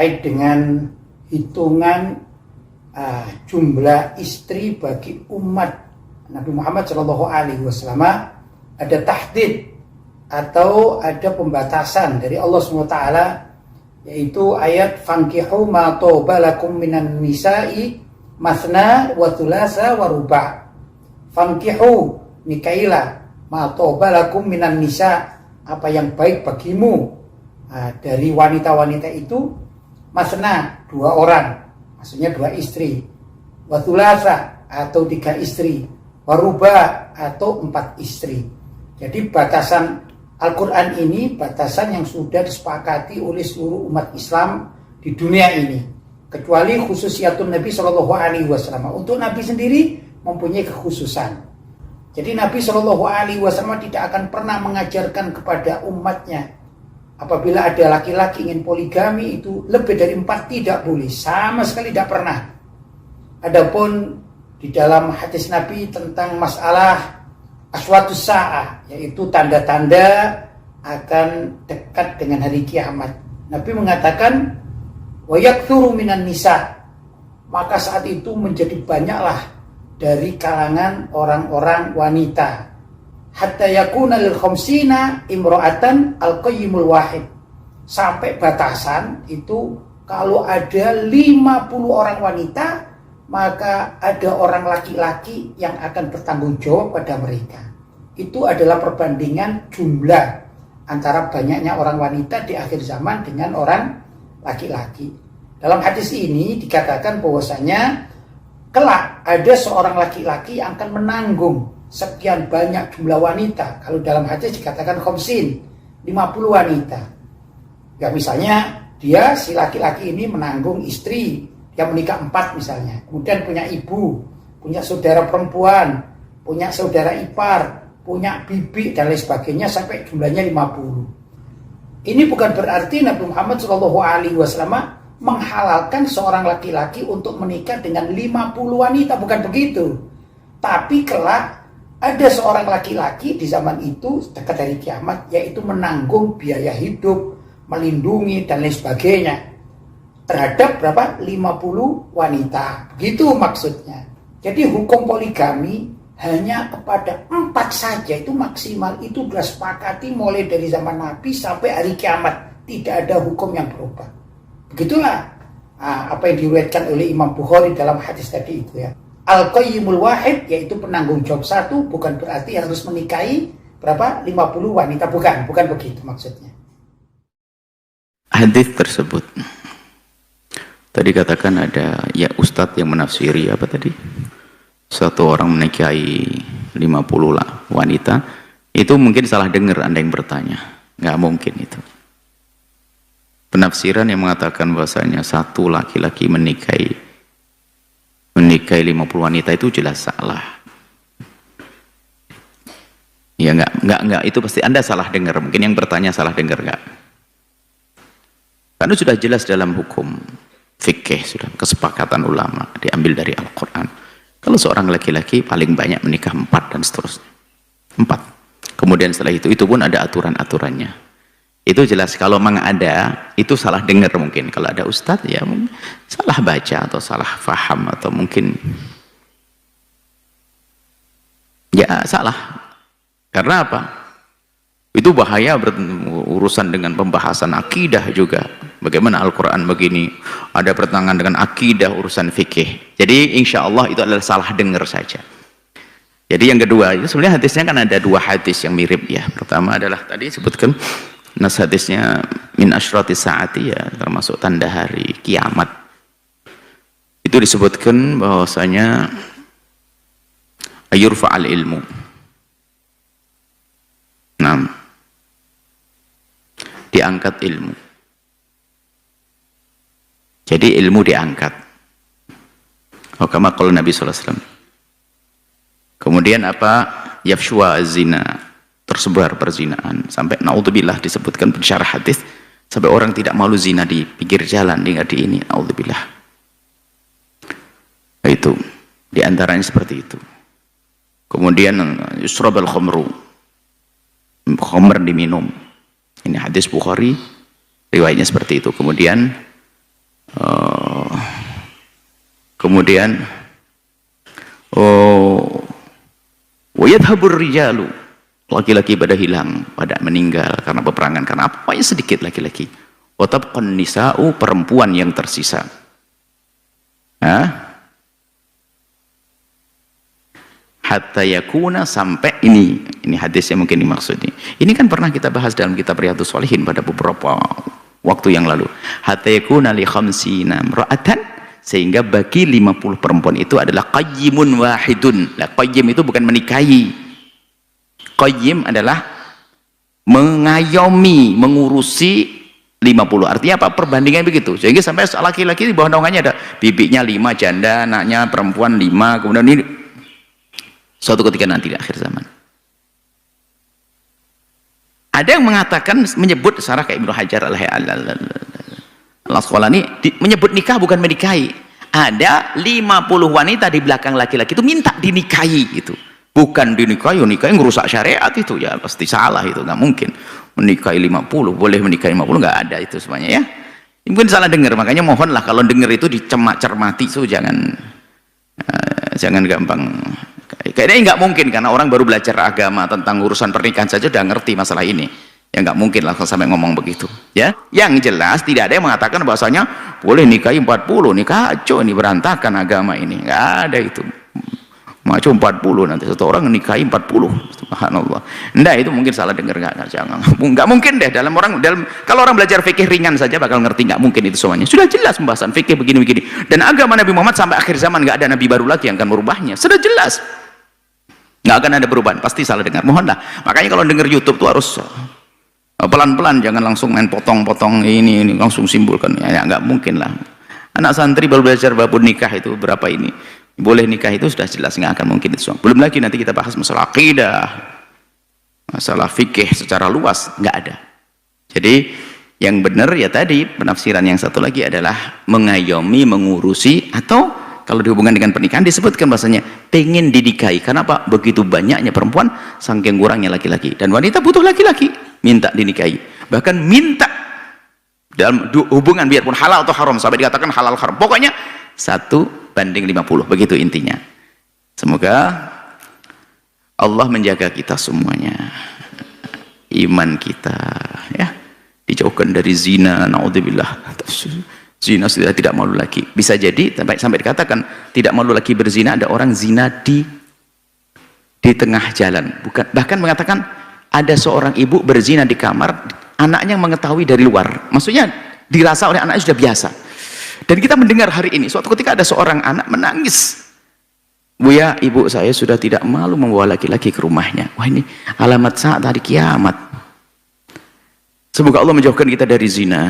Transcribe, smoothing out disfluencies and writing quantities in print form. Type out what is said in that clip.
terkait dengan hitungan jumlah istri bagi umat Nabi Muhammad SAW, ada tahdid atau ada pembatasan dari Allah SWT, yaitu ayat fankihu ma toba lakum minan nisa'i masna wa thulatha wa ruba'. Fankihu, nikailah, ma toba lakum minan nisa', apa yang baik bagimu dari wanita-wanita itu, masna, 2 orang, maksudnya 2 istri, wa thulatha atau 3 istri, wa ruba' atau 4 istri. Jadi batasan Al-Quran ini batasan yang sudah disepakati oleh seluruh umat Islam di dunia ini, kecuali khususiyatun Nabi SAW. Untuk Nabi sendiri mempunyai kekhususan. Jadi Nabi SAW tidak akan pernah mengajarkan kepada umatnya apabila ada laki-laki ingin poligami itu lebih dari 4 tidak boleh, sama sekali tidak pernah. Adapun di dalam hadis Nabi tentang masalah aswatus sa'ah, yaitu tanda-tanda akan dekat dengan hari kiamat, Nabi mengatakan wa yakthuru minan nisa, maka saat itu menjadi banyaklah dari kalangan orang-orang wanita, hatta yakuna lil khamsina imra'atan al-qayyimul wahid, sampai batasan itu kalau ada 50 orang wanita, maka ada orang laki-laki yang akan bertanggung jawab pada mereka. Itu adalah perbandingan jumlah antara banyaknya orang wanita di akhir zaman dengan orang laki-laki. Dalam hadis ini dikatakan bahwasanya kelak ada seorang laki-laki yang akan menanggung sekian banyak jumlah wanita. Kalau dalam hadis dikatakan khamsin, 50 wanita. Ya misalnya dia, si laki-laki ini menanggung istri yang menikah 4 misalnya, kemudian punya ibu, punya saudara perempuan, punya saudara ipar, punya bibi dan lain sebagainya sampai jumlahnya 50. Ini bukan berarti Nabi Muhammad SAW menghalalkan seorang laki-laki untuk menikah dengan 50 wanita, bukan begitu. Tapi kelak ada seorang laki-laki di zaman itu dekat dari kiamat, yaitu menanggung biaya hidup, melindungi dan lain sebagainya terhadap berapa? 50 wanita. Begitu maksudnya. Jadi hukum poligami hanya kepada 4 saja, itu maksimal, itu sudah sepakati mulai dari zaman Nabi sampai hari kiamat, tidak ada hukum yang berubah. Begitulah apa yang diriwayatkan oleh Imam Bukhari dalam hadis tadi itu ya. Al-Qayyimul Wahid, yaitu penanggung jawab 1, bukan berarti harus menikahi berapa? 50 wanita, bukan begitu maksudnya. Hadis tersebut tadi katakan ada ya ustadz yang menafsiri apa tadi? Satu orang menikahi 50 lah wanita, itu mungkin salah dengar Anda yang bertanya. Nggak mungkin itu. Penafsiran yang mengatakan bahwasanya satu laki-laki menikahi 50 wanita itu jelas salah. Ya enggak, itu pasti Anda salah dengar. Mungkin yang bertanya salah dengar enggak. Karena sudah jelas dalam hukum fikih, sudah kesepakatan ulama diambil dari Al-Quran. Kalau seorang laki-laki paling banyak menikah 4 dan seterusnya. 4. Kemudian setelah itu pun ada aturan-aturannya. Itu jelas. Kalau memang ada, itu salah dengar mungkin. Kalau ada ustadz ya salah baca atau salah faham atau mungkin ya salah. Karena apa? Itu bahaya urusan dengan pembahasan akidah juga. Bagaimana Al-Quran begini, ada pertentangan dengan akidah, urusan fikih. Jadi insya Allah itu adalah salah dengar saja. Jadi yang kedua, itu sebenarnya hadisnya kan ada 2 hadis yang mirip ya. Pertama adalah tadi sebutkan nas hadisnya min asyrati saati ya, termasuk tanda hari kiamat. Itu disebutkan bahwasanya ayurfa'al ilmu. Diangkat ilmu. Jadi ilmu diangkat. Oh, kama qala Nabi sallallahu alaihi wasallam. Kemudian apa? Yafshwa az-zina, tersebar perzinaan sampai naudzubillah disebutkan pensyarah hadis sampai orang tidak malu zina di pinggir jalan, di ini naudzubillah. Itu di antaranya seperti itu. Kemudian yusrabal khamru, khamr diminum. Ini hadis Bukhari, riwayatnya seperti itu. Kemudian Kemudian wa yadhhabur rijalu, laki-laki pada hilang, pada meninggal karena peperangan, karena apa? Ya sedikit laki-laki. Wa tabqan nisa'u, perempuan yang tersisa. Hatta yakuna, sampai ini hadis yang mungkin dimaksud ini kan pernah kita bahas dalam kitab Riyadhus Shalihin pada beberapa waktu yang lalu. Hatta yakuna li khamsina imra'atan, sehingga bagi 50 perempuan itu adalah qayyimun wahidun. Nah, qayyim itu bukan menikahi. Qayyim adalah mengayomi, mengurusi 50. Artinya apa? Perbandingan begitu. Sehingga sampai laki-laki di bawah naungannya ada bibinya 5, janda, anaknya perempuan 5, kemudian ini suatu ketika nanti di akhir zaman. Ada yang mengatakan, menyebut Sarah kayak Ibnu Hajar Al-Asqalani menyebut nikah bukan menikahi. Ada 50 wanita di belakang laki-laki itu minta dinikahi gitu. Bukan dinikahi, nikahi ngerusak syariat itu ya pasti salah, itu nggak mungkin. Menikahi 50, boleh menikahi 50, nggak ada itu semuanya ya. Mungkin salah dengar, makanya mohonlah kalau dengar itu dicermati, so jangan gampang. Kayaknya nggak mungkin, karena orang baru belajar agama tentang urusan pernikahan saja udah ngerti masalah ini. Ya nggak mungkin lah sampai ngomong begitu. Ya, yang jelas tidak ada yang mengatakan bahwasanya boleh nikahi 40, nikah kacau ini, berantakan agama ini. Nggak ada itu. Macam 40 nanti satu orang nikahi 40. Subhanallah. Enggak, itu mungkin salah dengar, nggak mungkin deh kalau orang belajar fikih ringan saja bakal ngerti, nggak mungkin itu semuanya. Sudah jelas pembahasan fikih begini-begini. Dan agama Nabi Muhammad sampai akhir zaman nggak ada nabi baru lagi yang akan merubahnya. Sudah jelas. Nggak akan ada perubahan, pasti salah dengar. Mohonlah. Makanya kalau dengar YouTube tuh harus pelan-pelan, jangan langsung main potong-potong ini langsung simpulkan. Ya nggak mungkin lah. Anak santri baru belajar bab nikah itu berapa ini? Boleh nikah itu sudah jelas, nggak akan mungkin itu. Belum lagi nanti kita bahas masalah akidah, masalah fikih secara luas, nggak ada. Jadi yang benar ya tadi penafsiran yang satu lagi adalah mengayomi, mengurusi, atau kalau dihubungkan dengan pernikahan disebutkan bahasanya pengen dinikahi. Karena apa? Begitu banyaknya perempuan, saking kurangnya laki-laki, dan wanita butuh laki-laki, minta dinikahi, bahkan minta dalam hubungan biarpun halal atau haram, sampai dikatakan halal haram, pokoknya 1:50, begitu intinya. Semoga Allah menjaga kita semuanya, iman kita ya, dijauhkan dari zina, naudzubillah. Zina sudah tidak malu lagi. Bisa jadi sampai dikatakan tidak malu lagi berzina, ada orang zina di tengah jalan. Bahkan mengatakan ada seorang ibu berzina di kamar, anaknya mengetahui dari luar, maksudnya dirasa oleh anaknya sudah biasa. Dan kita mendengar hari ini, suatu ketika ada seorang anak menangis, "Buya, ibu saya sudah tidak malu membawa laki-laki ke rumahnya." Wah, ini alamat saat hari kiamat. Semoga Allah menjauhkan kita dari zina.